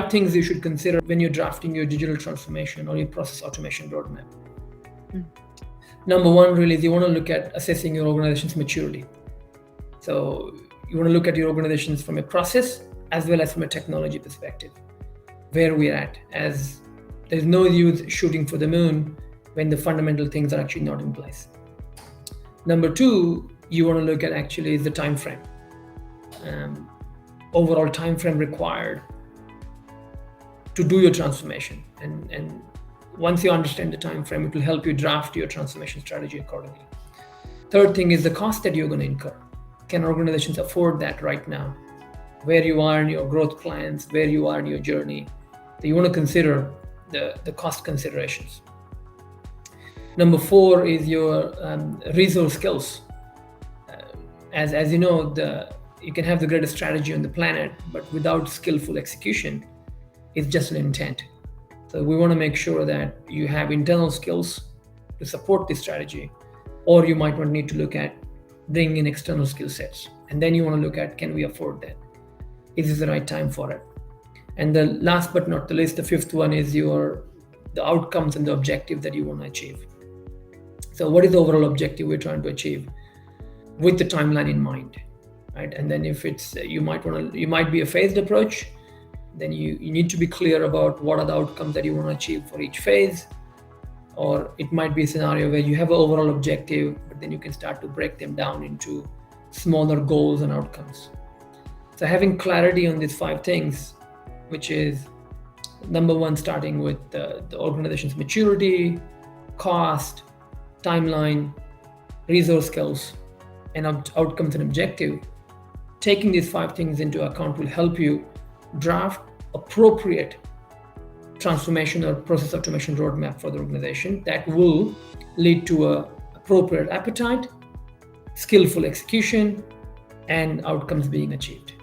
5 things you should consider when you're drafting your digital transformation or your process automation roadmap. Number 1 really is you want to look at assessing your organization's maturity. So you want to look at your organizations from a process as well as from a technology perspective, where we're at, as there's no use shooting for the moon when the fundamental things are actually not in place. Number 2, you want to look at actually is the time frame. Overall time frame required to do your transformation. And once you understand the time frame, it will help you draft your transformation strategy accordingly. Third thing is the cost that you're going to incur. Can organizations afford that right now? Where you are in your growth plans, where you are in your journey. So you want to consider the cost considerations. Number 4 is your resource skills. As you know, you can have the greatest strategy on the planet, but without skillful execution, it's just an intent. So we want to make sure that you have internal skills to support this strategy, or you might not need to look at bringing in external skill sets. And then you want to look at, can we afford that? Is this the right time for it? And the last but not the least, the 5th one is the outcomes and the objective that you want to achieve. So what is the overall objective we're trying to achieve with the timeline in mind, right? And then if it's, you might be a phased approach, then you need to be clear about what are the outcomes that you want to achieve for each phase. Or it might be a scenario where you have an overall objective, but then you can start to break them down into smaller goals and outcomes. So having clarity on these 5 things, which is number 1, starting with the organization's maturity, cost, timeline, resource skills, and outcomes and objective. Taking these 5 things into account will help you draft appropriate transformation or process automation roadmap for the organization that will lead to a appropriate appetite, skillful execution, and outcomes being achieved.